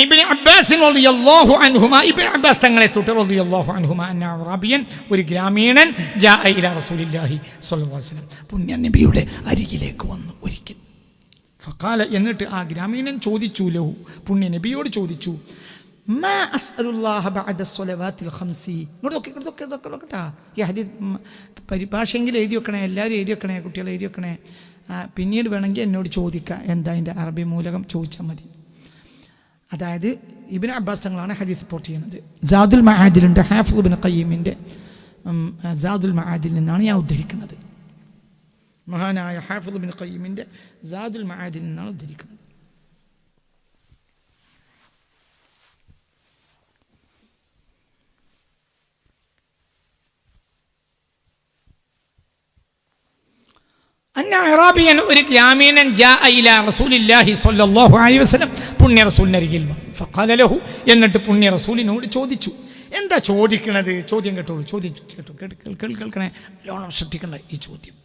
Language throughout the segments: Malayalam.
ഇബ്നു അബ്ബാസ് റളിയല്ലാഹു അൻഹുമാ ഇബ്നു അബ്ബാസ് തങ്ങളെ തൊട്ട് റളിയല്ലാഹു അൻഹുമാ അന്ന അറാബിയൻ ഒരു ഗ്രാമീണൻ ജാഅ ഇലാ റസൂലില്ലാഹി സ്വല്ലല്ലാഹു അലൈഹി വസല്ലം പുണ്യ നബിയുടെ അരികിലേക്ക് വന്നു ഒരിക്കൽ. ഫഖാല എന്നിട്ട് ആ ഗ്രാമീണൻ ചോദിച്ചു, ലഹു പുണ്യ നബിയോട് ചോദിച്ചു, മാ അസ്അലുല്ലാഹ ബഅദ സ്വലവാത്തിൽ ഖംസി. നോക്കട്ടാ ഈ ഹദീസ് പരിഭാഷയെങ്കിലും എഴുതി വെക്കണേ, എല്ലാവരും എഴുതി വെക്കണേ, കുട്ടികൾ എഴുതി വെക്കണേ. പിന്നീട് വേണമെങ്കിൽ എന്നോട് ചോദിക്കാം, എന്താ അതിൻ്റെ അറബി മൂലകം ചോദിച്ചാൽ മതി. അതായത് ഇബ്നു അബ്ബാസ് തങ്ങളാണ് ഹദീസ് റിപ്പോർട്ട് ചെയ്യുന്നത്. സാദുൽ മആദിലുണ്ട്, ഹാഫിദ് ഇബ്നു ഖയ്യിമിൻ്റെ സാദുൽ മആദിൽ നിന്നാണ് ഞാൻ ഉദ്ധരിക്കുന്നത്. മഹാനായ ഹാഫിദ് ഇബ്നു ഖയ്യിമിൻ്റെ സാദുൽ മആദിൽ നിന്നാണ് ഉദ്ധരിക്കുന്നത്. അന്ന അറാബിയൻ ഒരു ഗ്രാമീണൻ ജാഅ ഇലാ റസൂലില്ലാഹി സ്വല്ലല്ലാഹു അലൈഹി വസല്ലം പുണ്യ റസൂലിനരികിൽ വന്നു. ഫഖാല ലഹു എന്നിട്ട് പുണ്യ റസൂലിനോട് ചോദിച്ചു. എന്താ ചോദിക്കണത്? ചോദ്യം കേട്ടോളൂ, കേൾക്കണേ, ലോണം ശ്രദ്ധിക്കണ്ട ഈ ചോദ്യം.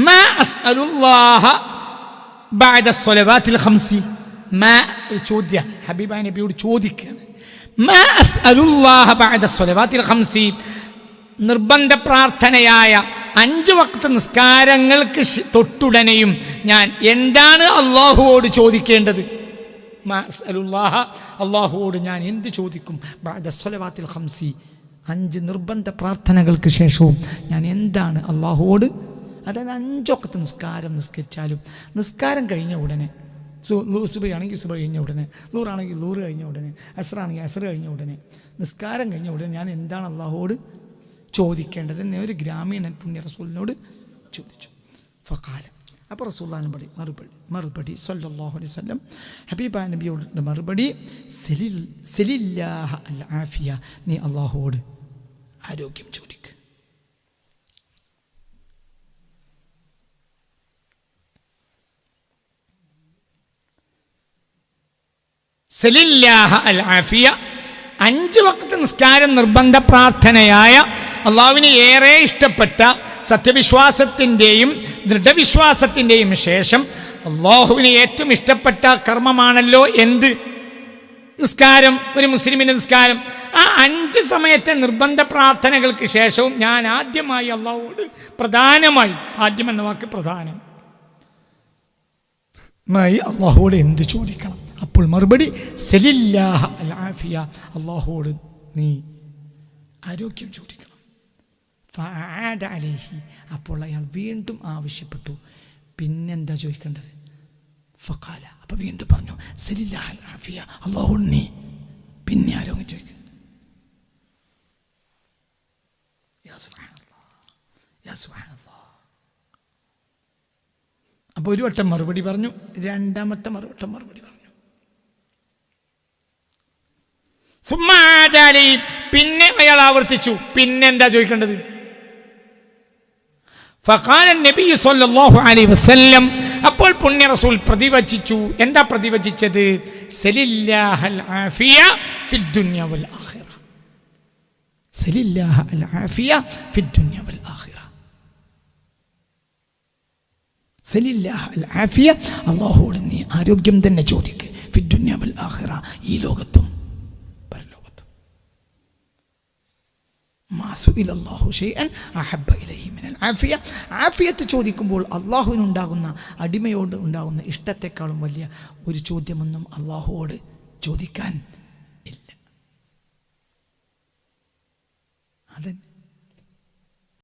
മാ അസ്അലുല്ലാഹ ബഅദ സ്വലവാത്തിൽ ഖംസി. മാ ചോദ്യം ഹബീബായ നബിയോട് ചോദിക്കുകയാണ്. മാ അസ്അലുല്ലാഹ ബഅദ സ്വലവാത്തിൽ ഖംസി നിർബന്ധ പ്രാർത്ഥനയായ 5 വഖ്ത് നിസ്കാരങ്ങൾക്ക് തൊട്ടുടനെയും ഞാൻ എന്താണ് അള്ളാഹുവോട് ചോദിക്കേണ്ടത്? അള്ളാഹുവോട് ഞാൻ എന്ത് ചോദിക്കും? ബഅദ സ്വലവാത്തിൽ ഖംസി 5 നിർബന്ധ പ്രാർത്ഥനകൾക്ക് ശേഷവും ഞാൻ എന്താണ് അള്ളാഹുവോട്? അതായത് 5 വഖ്ത് നിസ്കാരം നിസ്കരിച്ചാലും നിസ്കാരം കഴിഞ്ഞ ഉടനെ, സുബഹിയാണെങ്കിൽ സുബഹി കഴിഞ്ഞ ഉടനെ, ലൂറാണെങ്കിൽ ലൂറ് കഴിഞ്ഞ ഉടനെ, അസ്റാണെങ്കിൽ അസ്ർ കഴിഞ്ഞ ഉടനെ, നിസ്കാരം കഴിഞ്ഞ ഉടനെ ഞാൻ എന്താണ് അള്ളാഹുവോട് ചോദിക്കേണ്ടത് എന്ന് ഒരു ഗ്രാമീണൻ പുണ്യ റസൂലിനോട് ചോദിച്ചു. ഫഖാല അപ്പോൾ റസൂലുള്ളാഹി മറുപടി സല്ലല്ലാഹു അലൈഹി വസല്ലം ഹബീബ നബിയോട് മറുപടി, സലില്ലാഹ അൽ ആഫിയ, നീ അള്ളാഹുവോട് ആരോഗ്യം ചോദിക്ക്. സലില്ലാഹ അൽ ആഫിയ 5 വഖ്ത് നിസ്കാരം നിർബന്ധ പ്രാർത്ഥനയായ അള്ളാഹുവിന് ഏറെ ഇഷ്ടപ്പെട്ട സത്യവിശ്വാസത്തിൻ്റെയും ദൃഢവിശ്വാസത്തിൻ്റെയും ശേഷം അള്ളാഹുവിന് ഏറ്റവും ഇഷ്ടപ്പെട്ട കർമ്മമാണല്ലോ എന്ത്? നിസ്കാരം. ഒരു മുസ്ലിമിൻ്റെ നിസ്കാരം. ആ 5 സമയത്തെ നിർബന്ധ പ്രാർത്ഥനകൾക്ക് ശേഷവും ഞാൻ ആദ്യമായി അള്ളാഹുവോട് പ്രധാനമായി, ആദ്യം എന്ന വാക്ക് പ്രധാനമായി അള്ളാഹുവോട് എന്ത് ചോദിക്കണം? അപ്പോൾ മറുപടി സലില്ലാഹ അൽ ആഫിയ, അള്ളാഹുവോട് നീ ആരോഗ്യം ചോദിക്കണം. ഫഅഅദ അലൈഹി, അപ്പോൾ അയാൾ വീണ്ടും ആവശ്യപ്പെട്ടു, പിന്നെന്താ ചോദിക്കേണ്ടത്? ഫഖാല, അപ്പോൾ വീണ്ടും പറഞ്ഞു സലില്ലാഹ അൽ ആഫിയ, അള്ളാഹുവോട് നീ പിന്നെ ആരോഗ്യം ചോദിക്കുക. യാ സുബ്ഹാനല്ലാഹ്, യാ സുബ്ഹാനല്ലാഹ്. അപ്പോൾ ഒരു വട്ടം മറുപടി പറഞ്ഞു, രണ്ടാമത്തെ വട്ടം മറുപടി പറഞ്ഞു. പിന്നെ അയാൾ ആവർത്തിച്ചു, പിന്നെന്താ ചോദിക്കേണ്ടത്? ഫഖാല നബി സല്ലല്ലാഹു അലൈഹി വസല്ലം, അപ്പോൾ പുണ്യ റസൂൽ പ്രതിവചിച്ചു. എന്താ പ്രതിവചിച്ചത്? സലില്ലാഹൽ ആഫിയ ഫിദ് ദുനിയ വൽ ആഖിറ. സലില്ലാഹ അൽ ആഫിയ ഫിദ് ദുനിയ വൽ ആഖിറ. സലില്ലാഹ അൽ ആഫിയ, അല്ലാഹുവോട് നീ ആരോഗ്യം തന്നെ ചോദിക്ക്. ഫിദ് ദുനിയ വൽ ആഖിറ, ഈ ലോകത്തും പരലോകത്തും. ആഫിയത്ത് ചോദിക്കുമ്പോൾ അള്ളാഹുവിനുണ്ടാകുന്ന, അടിമയോട് ഉണ്ടാകുന്ന ഇഷ്ടത്തെക്കാളും വലിയ ഒരു ചോദ്യമൊന്നും അള്ളാഹുവോട് ചോദിക്കാൻ ഇല്ല. അതന്നെ